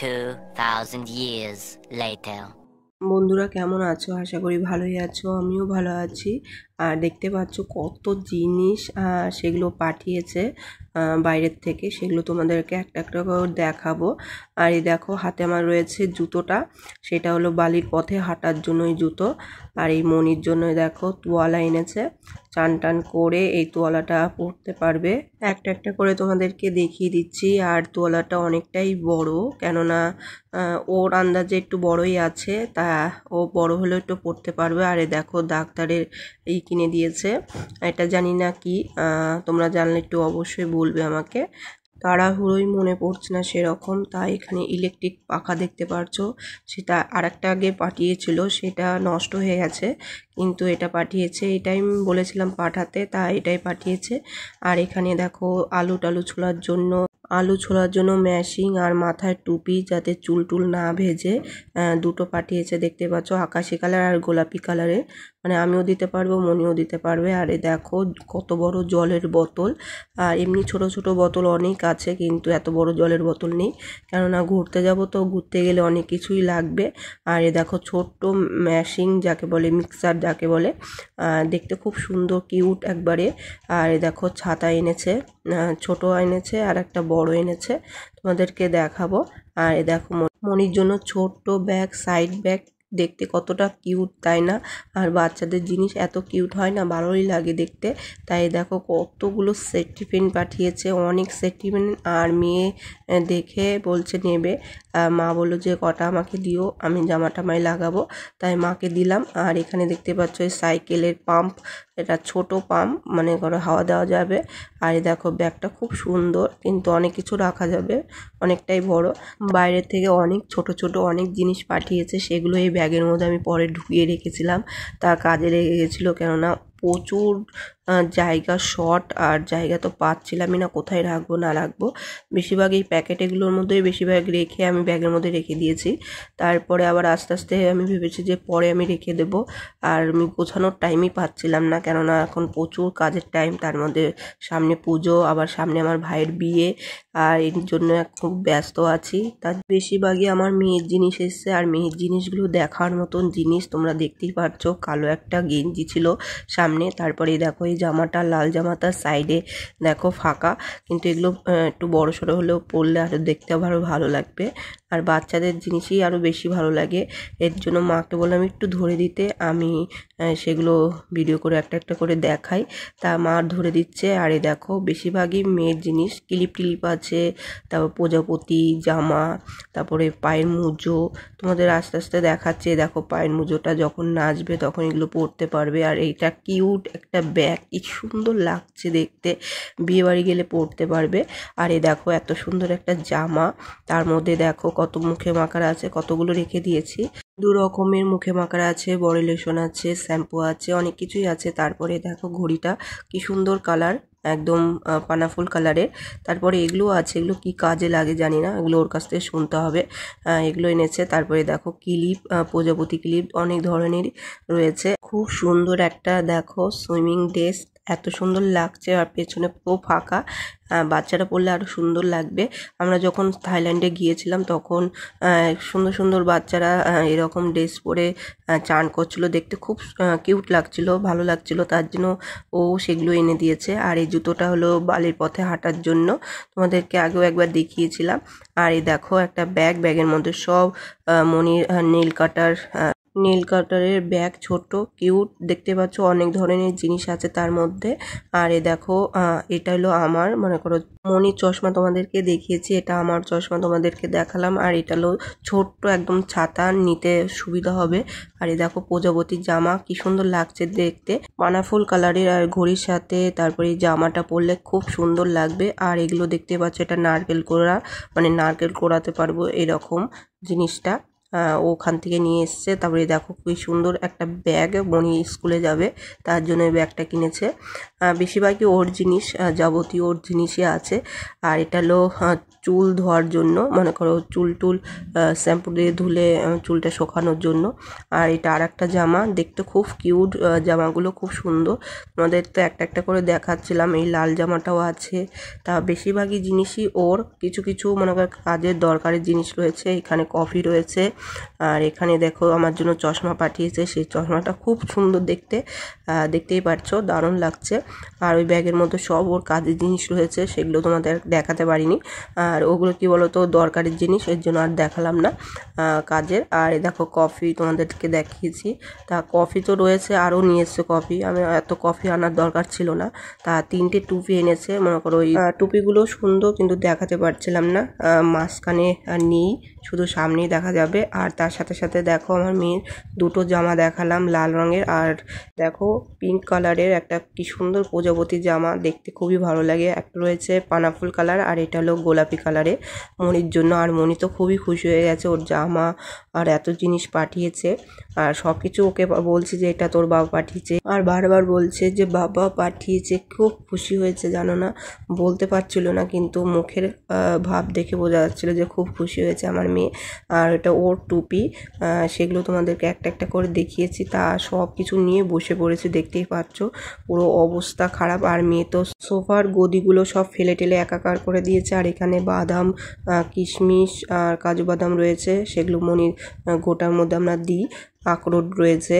2,000 years later. বন্ধুরা কেমন আছো? আশা করি ভালোই আছো। আমিও ভালো আছি। আর দেখতে পাচ্ছ কত জিনিস সেগুলো পাঠিয়েছে বাইরের থেকে, সেগুলো তোমাদেরকে একটা একটা করে দেখাবো। আর এই দেখো হাতে আমার রয়েছে জুতোটা, সেটা হলো বালির পথে হাঁটার জন্য এই জুতো। আর এই মনির জন্য দেখো তোয়ালা এনেছে, চান টান করে এই তোয়ালাটা পরতে পারবে। একটা একটা করে তোমাদেরকে দেখিয়ে দিচ্ছি। আর তোয়ালাটা অনেকটাই বড়, কেননা ওর আন্দাজে একটু বড়ই আছে, তা ও বড় হলেও একটু পড়তে পারবে। আর দেখো ডাক্তারের এই কিনে দিয়েছে, এটা জানি না কি, তোমরা জানলে একটু অবশ্যই বলবে আমাকে। তাড়াহুড়োই মনে পড়ছে না সেরকম, তাই এখানে ইলেকট্রিক পাখা দেখতে পারছো, সেটা আরেকটা আগে পাঠিয়েছিল, সেটা নষ্ট হয়ে গেছে, কিন্তু এটা পাঠিয়েছে। এটাই আমি বলেছিলাম পাঠাতে, তা এটাই পাঠিয়েছে। আর এখানে দেখো আলু টালু ছোলার জন্য ম্যাশিং আর মাথায় টুপি, যাতে চুল টুল না ভেজে, দুটো পাঠিয়েছে দেখতে পাচ্ছ, আকাশি কালার আর গোলাপি কালারের। মানে আমিও দিতে পারবো, মনিও দিতে পারবে। আর দেখো কত বড় জলের বোতল। আর এমনি ছোট ছোট বোতল অনেক আছে, কিন্তু এত বড় জলের বোতল নেই, কেননা ঘুরতে যাব তো, ঘুরতে গেলে অনেক কিছুই লাগবে। আর দেখো ছোট্ট ম্যাশিং যাকে বলে, মিক্সার যাকে বলে, দেখতে খুব সুন্দর কিউট একবারে। আর দেখো ছাতা এনেছে, ছোট এনেছে আর একটা বড় এনেছে, তোমাদেরকে দেখাবো। আর দেখো মনির জন্য ছোট্ট ব্যাগ, সাইড ব্যাগ, দেখতে কতটা কিউট তাই না? আর বাচ্চাদের জিনিস এত কিউট হয় না, ভালোই লাগে দেখতে। তাই দেখো কতগুলো সেফটি পিন পাঠিয়েছে, অনেক সেফটি পিন। আর মেয়ে দেখে বলছে নেবে, মা বললো যে কটা আমাকে দিও, আমি জামা টামায় লাগাবো, তাই মাকে দিলাম। আর এখানে দেখতে পাচ্ছ এই সাইকেলের পাম্প, এটা ছোট পাম্প, মানে করে হাওয়া দেওয়া যাবে। আর দেখো ব্যাগটা খুব সুন্দর, কিন্তু অনেক কিছু রাখা যাবে, অনেকটাই বড়। বাইরের থেকে অনেক ছোট ছোট অনেক জিনিস পাঠিয়েছে, সেগুলো এই ব্যাগের মধ্যে আমি পরে ঢুকিয়ে রেখেছিলাম, তা কাজে লেগে গেছিলো, কেননা প্রচুর জায়গা শর্ট, আর জায়গা তো পাচ্ছিলামই না কোথায় রাখবো না রাখবো। বেশিরভাগ এই প্যাকেট এগুলোর মধ্যেই বেশিরভাগ রেখে আমি ব্যাগের মধ্যে রেখে দিয়েছি। তারপরে আবার আস্তে আস্তে আমি ভেবেছি যে পরে আমি রেখে দেব। আর আমি গোছানোর টাইমই পাচ্ছিলাম না, কেননা এখন প্রচুর কাজের টাইম, তার মধ্যে সামনে পুজো, আবার সামনে আমার ভাইয়ের বিয়ে, আর এর জন্য খুব ব্যস্ত আছি। তার বেশিরভাগই আমার মেয়ের জিনিস এসছে, আর মেয়ের জিনিসগুলো দেখার মতন জিনিস, তোমরা দেখতেই পাচ্ছ। কালো একটা গেঞ্জি ছিল সামনে, তারপরে দেখো এই জামাটা, লাল জামাটার সাইডে দেখো ফাঁকা, কিন্তু এগুলো একটু বড় সড়ো হলেও পরলে আরও দেখতে আরও ভালো লাগবে। আর বাচ্চাদের জিনিসই আরও বেশি ভালো লাগে, এর জন্য মাকে বললাম একটু ধরে দিতে, আমি সেগুলো ভিডিও করে একটা একটা করে দেখাই, তা মা ধরে দিচ্ছে। আর দেখো বেশিরভাগই মেয়ের জিনিস, ক্লিপ টিলিপ আছে, তারপর প্রজাপতি জামা, তারপরে পায়ের মুজো, তোমাদের আস্তে আস্তে দেখাচ্ছে। দেখো পায়ের মুজোটা যখন নাচবে তখন এগুলো পরতে পারবে। আর এইটা কিউট একটা ব্যাগ, কি সুন্দর লাগছে দেখতে, বিয়ে বাড়ি গেলে পরতে পারবে। আর দেখো এত সুন্দর একটা জামা, তার মধ্যে দেখো কত মুখে মাখার আছে, কতগুলো রেখে দিয়েছি। 2 রকমের মুখে মাখার আছে, বডি লোশন আছে, শ্যাম্পু আছে, অনেক কিছুই আছে। তারপরে দেখো ঘড়িটা কি সুন্দর কালার, একদম পানাফুল কালারের। তারপরে এগুলো আছে, এগুলো কি কাজে লাগে জানি না, এগুলো ওর কাছ থেকে শুনতে হবে। এগুলো এনেছে। তারপরে দেখো ক্লিপ, প্রজাপতি ক্লিপ অনেক ধরনের রয়েছে। খুব সুন্দর একটা দেখো সুইমিং ড্রেস, এত সুন্দর লাগছে, আর পেছনে পুরো ফাঁকা, বাচ্চারা পরলে আরও সুন্দর লাগবে। আমরা যখন থাইল্যান্ডে গিয়েছিলাম তখন সুন্দর সুন্দর বাচ্চারা এরকম ড্রেস পরে চান করছিল, দেখতে খুব কিউট লাগছিল, ভালো লাগছিল, তার জন্য ও সেগুলো এনে দিয়েছে। আর এই জুতোটা হলো বালির পথে হাঁটার জন্য, তোমাদেরকে আগেও একবার দেখিয়েছিলাম। আর এই দেখো একটা ব্যাগ, ব্যাগের মধ্যে সব মনির নীল কাটারের ব্যাগ, ছোট কিউট, দেখতে পাচ্ছ অনেক ধরনের জিনিস আছে তার মধ্যে। আর দেখো এটা হলো আমার, মনে করো মনির চশমা তোমাদেরকে দেখিয়েছি, এটা আমার চশমা তোমাদেরকে দেখালাম। আর এটা হলো ছোট্ট একদম ছাতা, নিতে সুবিধা হবে। আর দেখো প্রজাপতির জামা, কি সুন্দর লাগছে দেখতে, পানাফুল কালারের। আর ঘড়ির সাথে তারপরে এই জামাটা পরলে খুব সুন্দর লাগবে। আর এগুলো দেখতে পাচ্ছ, এটা নারকেল কোড়া, মানে নারকেল কোড়াতে পারবো এরকম জিনিসটা। ওখান থেকে নিয়ে এসছে। তারপরে দেখো কি সুন্দর একটা ব্যাগ, মনি স্কুলে যাবে তার জন্য এই ব্যাগটা কিনেছে। বেশিরভাগই ওর জিনিস, যাবতীয় ওর জিনিসই আছে। আর এটা হলো চুল ধোয়ার জন্য, মনে করো চুল টুল শ্যাম্পু দিয়ে ধুলে চুলটা শুকানোর জন্য। আর এটা আর একটা জামা, দেখতে খুব কিউট, জামাগুলো খুব সুন্দর। আমাদের তো একটা একটা করে দেখাচ্ছিলাম। এই লাল জামাটাও আছে। তা বেশিরভাগই জিনিসই ওর। কিছু কিছু মনে করো কাজের দরকারি জিনিস রয়েছে। এখানে কফি রয়েছে। আর এখানে দেখো আমার জন্য চশমা পাঠিয়েছে, সেই চশমাটা খুব সুন্দর দেখতে, দেখতেই পাচ্ছ, দারুণ লাগছে। আর ওই ব্যাগের মধ্যে সব ওর কাজের জিনিস রয়েছে, সেগুলো তোমাদের দেখাতে পারিনি। আর ওগুলো কি বলো তো, দরকারি জিনিস, এর জন্য আর দেখালাম না কাজের। আর দেখো কফি তোমাদেরকে দেখিয়েছি। তা কফি তো রয়েছে, আরও নিয়ে এসছে কফি। আমি এত কফি আনার দরকার ছিল না। তা 3টে টুপি এনেছে, মনে করো ওই টুপিগুলো সুন্দর, কিন্তু দেখাতে পারছিলাম না, মাঝখানে নেই, শুধু সামনেই দেখা যাবে। আর তার সাথে সাথে দেখো আমার মেয়ের 2টো জামা দেখালাম লাল রঙের। আর দেখো পিঙ্ক কালারের একটা কি সুন্দর প্রজাপতি জামা, দেখতে খুবই ভালো লাগে। একটা রয়েছে পানাফুল কালার, আর এটা হলো গোলাপি কালারে মনির জন্য। আর মনি তো খুবই খুশি হয়ে গেছে, ওর জামা আর এত জিনিস পাঠিয়েছে। আর সব কিছু ওকে বলছি যে এটা তোর বাবা পাঠিয়েছে, আর বারবার বলছে যে বাবা পাঠিয়েছে। খুব খুশি হয়েছে, জানো না, বলতে পারছিল না, কিন্তু মুখের ভাব দেখে বোঝা যাচ্ছিলো যে খুব খুশি হয়েছে আমার মেয়ে। আর এটা ওর টুপি, সেগুলো তোমাদেরকে একটা একটা করে দেখিয়েছি। তা সব কিছু নিয়ে বসে পড়েছে, দেখতেই পাচ্ছ, পুরো অবস্থা খারাপ। আর মেয়ে তো সোফার গদিগুলো সব ফেলে টেলে একাকার করে দিয়েছে। আর এখানে বাদাম, কিশমিশ আর কাজু বাদাম রয়েছে, সেগুলো মনির গোটার মধ্যে আমরা দিই। আখরোট রয়েছে,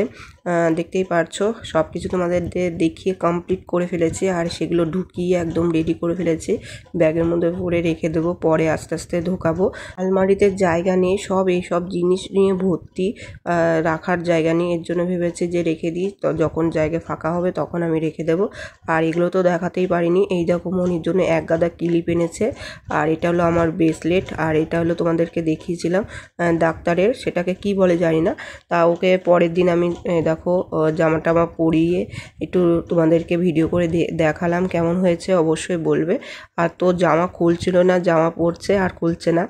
দেখতেই পারছো, সব কিছু তোমাদের দেখিয়ে কমপ্লিট করে ফেলেছি। আর সেগুলো ঢুকিয়ে একদম রেডি করে ফেলেছি, ব্যাগের মধ্যে ভরে রেখে দেবো, পরে আস্তে আস্তে ঢোকাবো। আলমারিতে জায়গা নেই, সব এইসব জিনিস নিয়ে ভর্তি, রাখার জায়গা নেই। এর জন্য ভেবেছি যে রেখে দিই, তো যখন জায়গা ফাঁকা হবে তখন আমি রেখে দেবো। আর এগুলো তো দেখাতেই পারিনি। এই দেখো মনির জন্য এক গাদা ক্লিপ এনেছে। আর এটা হলো আমার ব্রেসলেট। আর এটা হলো তোমাদেরকে দেখিয়েছিলাম ডাক্তারের, সেটাকে কি বলে জানি না। তা ওকে পরের দিন আমি দেখো জামা টামা পরিয়ে একটু তোমাদেরকে ভিডিও করে দেখালাম, কেমন হয়েছে অবশ্যই বলবে। আর তো জামা খুলছিল না, জামা পরছে আর খুলছে না,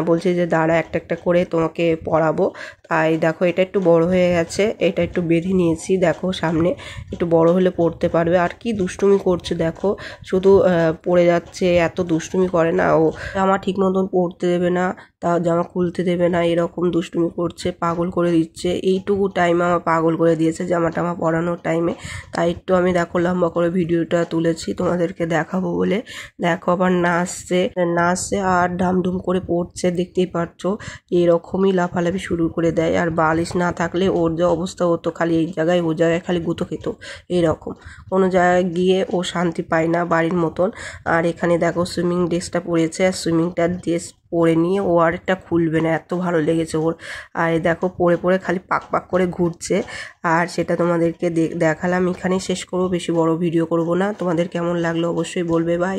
বলছে যে দাঁড়া একটা একটা করে তোমাকে পরাবো। তাই দেখো এটা একটু বড় হয়ে গেছে, এটা একটু বেঁধে নিয়েছি, দেখো সামনে একটু বড় হলে পরতে পারবে। আর কি দুষ্টুমি করছে দেখো, শুধু পড়ে যাচ্ছে, এত দুষ্টুমি করে না ও। জামা ঠিক মতন পরতে দেবে না, তা জামা খুলতে দেবে না, এরকম দুষ্টুমি করছে, পাগল করে দিচ্ছে। এইটুকু টাইমে আমার পাগল করে দিয়েছে জামা টামা পরানোর টাইমে। তাই একটু আমি দেখো লম্বা করে ভিডিওটা তুলেছি তোমাদেরকে দেখাবো বলে। দেখো আবার নাচছে আর ডামডুম করে পড়ছে, দেখতেই পাচ্ছো, এরকমই লাফালাফি শুরু করে দেয়। আর বালিশ না থাকলে ওর যে অবস্থা হতো, খালি এই জায়গায় ও জায়গায় খালি গুঁতো খেত, এইরকম। কোনো জায়গায় গিয়ে ও শান্তি পায় না বাড়ির মতন। আর এখানে দেখো সুইমিং ড্রেসটা পরেছে, আর সুইমিংটা ড্রেস পরে নিয়ে ও আরেকটা খুলবে না, এত ভালো লেগেছে ওর। আর দেখো পরে পরে খালি পাক পাক করে ঘুরছে। আর সেটা তোমাদেরকে দেখালাম। এখানেই শেষ করবো, বেশি বড় ভিডিও করব না। তোমাদের কেমন লাগলো অবশ্যই বলবে। বাই।